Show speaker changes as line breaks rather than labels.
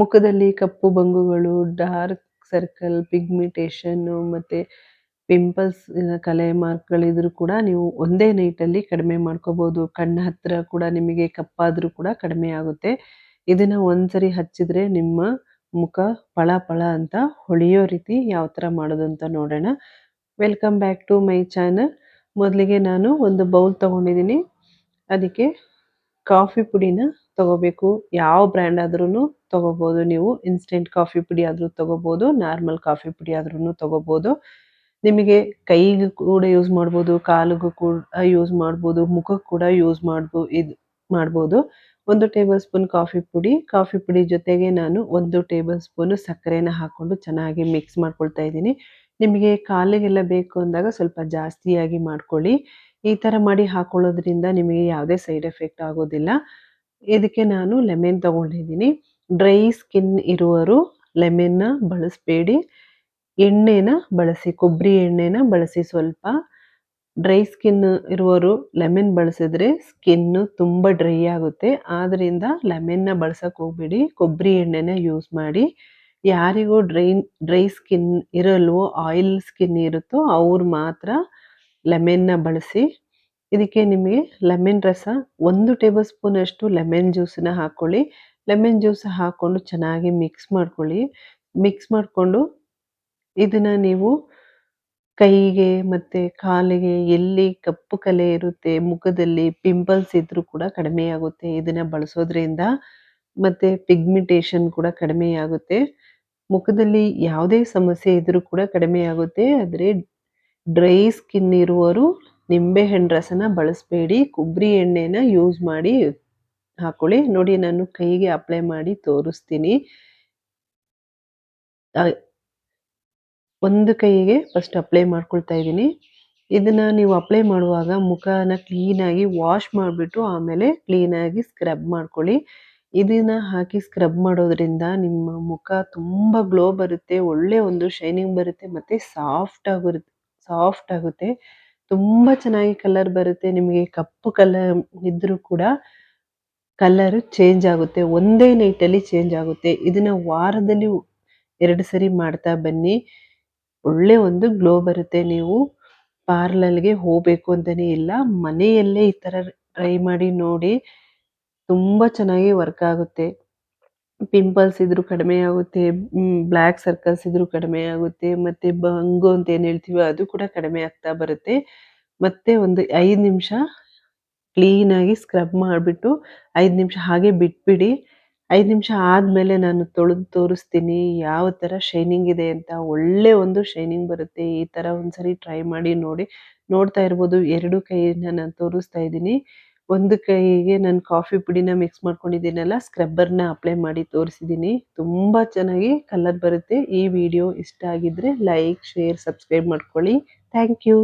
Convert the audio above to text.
ಮುಖದಲ್ಲಿ ಕಪ್ಪು ಬಂಗುಗಳು, dark circle, ಪಿಗ್ಮಿಟೇಷನ್ನು ಮತ್ತು pimples ಕಲೆ ಮಾರ್ಕ್ಗಳಿದ್ರೂ ಕೂಡ ನೀವು ಒಂದೇ ನೈಟಲ್ಲಿ ಕಡಿಮೆ ಮಾಡ್ಕೋಬೋದು. ಕಣ್ಣ ಹತ್ತಿರ ಕೂಡ ನಿಮಗೆ ಕಪ್ಪಾದರೂ ಕೂಡ ಕಡಿಮೆ ಆಗುತ್ತೆ. ಇದನ್ನು ಒಂದ್ಸರಿ ಹಚ್ಚಿದ್ರೆ ನಿಮ್ಮ ಮುಖ ಪಳ ಪಳ ಅಂತ ಹೊಳೆಯೋ ರೀತಿ ಯಾವ ಥರ ಮಾಡೋದು ಅಂತ ನೋಡೋಣ. Welcome back to my channel. ಮೊದಲಿಗೆ ನಾನು ಒಂದು ಬೌಲ್ ತೊಗೊಂಡಿದ್ದೀನಿ. ಅದಕ್ಕೆ ಕಾಫಿ ಪುಡಿನ ತಗೋಬೇಕು. ಯಾವ ಬ್ರ್ಯಾಂಡ್ ಆದ್ರೂ ತಗೋಬೋದು ನೀವು. ಇನ್ಸ್ಟೆಂಟ್ ಕಾಫಿ ಪುಡಿ ಆದರೂ ತಗೋಬೋದು, ನಾರ್ಮಲ್ ಕಾಫಿ ಪುಡಿ ಆದ್ರೂ ತಗೋಬೋದು. ನಿಮಗೆ ಕೈಗೂ ಕೂಡ ಯೂಸ್ ಮಾಡ್ಬೋದು, ಕಾಲಿಗೂ ಕೂಡ ಯೂಸ್ ಮಾಡ್ಬೋದು, ಮುಖಕ್ಕೆ ಕೂಡ ಯೂಸ್ ಮಾಡ್ಬೋದು. 1 ಟೇಬಲ್ ಸ್ಪೂನ್ ಕಾಫಿ ಪುಡಿ ಜೊತೆಗೆ ನಾನು 1 ಟೇಬಲ್ ಸ್ಪೂನ್ ಸಕ್ಕರೆನ ಹಾಕ್ಕೊಂಡು ಚೆನ್ನಾಗಿ ಮಿಕ್ಸ್ ಮಾಡ್ಕೊಳ್ತಾ ಇದ್ದೀನಿ. ನಿಮಗೆ ಕಾಲಿಗೆಲ್ಲ ಬೇಕು ಅಂದಾಗ ಸ್ವಲ್ಪ ಜಾಸ್ತಿಯಾಗಿ ಮಾಡ್ಕೊಳ್ಳಿ. ಈ ಥರ ಮಾಡಿ ಹಾಕೊಳ್ಳೋದ್ರಿಂದ ನಿಮಗೆ ಯಾವುದೇ ಸೈಡ್ ಎಫೆಕ್ಟ್ ಆಗೋದಿಲ್ಲ. ಇದಕ್ಕೆ ನಾನು ಲೆಮನ್ ತಗೊಂಡಿದ್ದೀನಿ. ಡ್ರೈ ಸ್ಕಿನ್ ಇರುವವರು ಲೆಮನ್ನ ಬಳಸಬೇಡಿ. ಎಣ್ಣೆನ ಬಳಸಿ, ಕೊಬ್ಬರಿ ಎಣ್ಣೆನ ಬಳಸಿ ಸ್ವಲ್ಪ. ಡ್ರೈ ಸ್ಕಿನ್ ಇರುವವರು ಲೆಮನ್ ಬಳಸಿದ್ರೆ ಸ್ಕಿನ್ನು ತುಂಬ ಡ್ರೈ ಆಗುತ್ತೆ. ಆದ್ದರಿಂದ ಲೆಮನ್ನ ಬಳಸಕ್ಕೆ ಹೋಗ್ಬೇಡಿ, ಕೊಬ್ಬರಿ ಎಣ್ಣೆನ ಯೂಸ್ ಮಾಡಿ. ಯಾರಿಗೂ ಡ್ರೈ ಸ್ಕಿನ್ ಇರಲ್ವೋ, ಆಯಿಲ್ ಸ್ಕಿನ್ ಇರುತ್ತೋ ಅವ್ರು ಮಾತ್ರ ಲೆಮನ್ನ ಬಳಸಿ. ಇದಕ್ಕೆ ನಿಮಗೆ ಲೆಮನ್ ರಸ 1 ಟೇಬಲ್ ಸ್ಪೂನ್ ಅಷ್ಟು ಲೆಮನ್ ಜ್ಯೂಸನ್ನ ಹಾಕ್ಕೊಳ್ಳಿ. ಲೆಮನ್ ಜ್ಯೂಸ್ ಹಾಕ್ಕೊಂಡು ಚೆನ್ನಾಗಿ ಮಿಕ್ಸ್ ಮಾಡ್ಕೊಳ್ಳಿ. ಮಿಕ್ಸ್ ಮಾಡಿಕೊಂಡು ಇದನ್ನು ನೀವು ಕೈಗೆ ಮತ್ತು ಕಾಲಿಗೆ ಎಲ್ಲಿ ಕಪ್ಪು ಕಲೆ ಇರುತ್ತೆ, ಮುಖದಲ್ಲಿ ಪಿಂಪಲ್ಸ್ ಇದ್ರೂ ಕೂಡ ಕಡಿಮೆಯಾಗುತ್ತೆ ಇದನ್ನು ಬಳಸೋದ್ರಿಂದ. ಮತ್ತು ಪಿಗ್ಮಿಟೇಷನ್ ಕೂಡ ಕಡಿಮೆಯಾಗುತ್ತೆ. ಮುಖದಲ್ಲಿ ಯಾವುದೇ ಸಮಸ್ಯೆ ಇದ್ರೂ ಕೂಡ ಕಡಿಮೆಯಾಗುತ್ತೆ. ಆದರೆ ಡ್ರೈ ಸ್ಕಿನ್ ಇರುವವರು ನಿಂಬೆಹಣ್ಣು ರಸನ ಬಳಸಬೇಡಿ, ಕೊಬ್ಬರಿ ಎಣ್ಣೆನ ಯೂಸ್ ಮಾಡಿ ಹಾಕ್ಕೊಳ್ಳಿ. ನೋಡಿ, ನಾನು ಕೈಗೆ ಅಪ್ಲೈ ಮಾಡಿ ತೋರಿಸ್ತೀನಿ. ಒಂದು ಕೈಗೆ ಫಸ್ಟ್ ಅಪ್ಲೈ ಮಾಡ್ಕೊಳ್ತಾ ಇದ್ದೀನಿ. ಇದನ್ನು ನೀವು ಅಪ್ಲೈ ಮಾಡುವಾಗ ಮುಖನ ಕ್ಲೀನಾಗಿ ವಾಶ್ ಮಾಡಿಬಿಟ್ಟು ಆಮೇಲೆ ಕ್ಲೀನಾಗಿ ಸ್ಕ್ರಬ್ ಮಾಡ್ಕೊಳ್ಳಿ. ಇದನ್ನು ಹಾಕಿ ಸ್ಕ್ರಬ್ ಮಾಡೋದ್ರಿಂದ ನಿಮ್ಮ ಮುಖ ತುಂಬ ಗ್ಲೋ ಬರುತ್ತೆ, ಒಳ್ಳೆ ಒಂದು ಶೈನಿಂಗ್ ಬರುತ್ತೆ ಮತ್ತು ಸಾಫ್ಟ್ ಆಗುತ್ತೆ. ತುಂಬ ಚೆನ್ನಾಗಿ ಕಲರ್ ಬರುತ್ತೆ. ನಿಮಗೆ ಕಪ್ಪು ಕಲರ್ ಇದ್ದರೂ ಕೂಡ ಕಲರು ಚೇಂಜ್ ಆಗುತ್ತೆ, ಒಂದೇ ನೈಟಲ್ಲಿ ಚೇಂಜ್ ಆಗುತ್ತೆ. ಇದನ್ನು ವಾರದಲ್ಲಿ 2 ಸರಿ ಮಾಡ್ತಾ ಬನ್ನಿ. ಒಳ್ಳೆ ಒಂದು ಗ್ಲೋ ಬರುತ್ತೆ. ನೀವು ಪಾರ್ಲರ್ಗೆ ಹೋಗಬೇಕು ಅಂತಲೇ ಇಲ್ಲ, ಮನೆಯಲ್ಲೇ ಈ ಥರ ಟ್ರೈ ಮಾಡಿ ನೋಡಿ. ತುಂಬ ಚೆನ್ನಾಗಿ ವರ್ಕ್ ಆಗುತ್ತೆ. ಪಿಂಪಲ್ಸ್ ಇದ್ರೂ ಕಡಿಮೆ ಆಗುತ್ತೆ, ಬ್ಲ್ಯಾಕ್ ಸರ್ಕಲ್ಸ್ ಇದ್ರೂ ಕಡಿಮೆ ಆಗುತ್ತೆ, ಮತ್ತು ಬಂಗು ಅಂತ ಏನು ಹೇಳ್ತೀವಿ ಅದು ಕೂಡ ಕಡಿಮೆ ಆಗ್ತಾ ಬರುತ್ತೆ. ಮತ್ತು ಒಂದು 5 ನಿಮಿಷ ಕ್ಲೀನಾಗಿ ಸ್ಕ್ರಬ್ ಮಾಡಿಬಿಟ್ಟು 5 ನಿಮಿಷ ಹಾಗೆ ಬಿಟ್ಬಿಡಿ. 5 ನಿಮಿಷ ಆದಮೇಲೆ ನಾನು ತೊಳೆದು ತೋರಿಸ್ತೀನಿ ಯಾವ ಥರ ಶೈನಿಂಗ್ ಇದೆ ಅಂತ. ಒಳ್ಳೆ ಒಂದು ಶೈನಿಂಗ್ ಬರುತ್ತೆ. ಈ ಥರ ಒಂದ್ಸರಿ ಟ್ರೈ ಮಾಡಿ ನೋಡಿ. ನೋಡ್ತಾ ಇರ್ಬೋದು, 2 ಕೈಯಿಂದ ನಾನು ತೋರಿಸ್ತಾ ಇದ್ದೀನಿ. ಒಂದು ಕೈಗೆ ನಾನು ಕಾಫಿ ಪುಡಿನ ಮಿಕ್ಸ್ ಮಾಡ್ಕೊಂಡಿದ್ದೀನಲ್ಲ, ಸ್ಕ್ರಬ್ಬರ್ನ ಅಪ್ಲೈ ಮಾಡಿ ತೋರಿಸಿದ್ದೀನಿ. ತುಂಬ ಚೆನ್ನಾಗಿ ಕಲರ್ ಬರುತ್ತೆ. ಈ ವಿಡಿಯೋ ಇಷ್ಟ ಆಗಿದ್ದರೆ ಲೈಕ್, ಶೇರ್, ಸಬ್ಸ್ಕ್ರೈಬ್ ಮಾಡ್ಕೊಳ್ಳಿ. Thank you.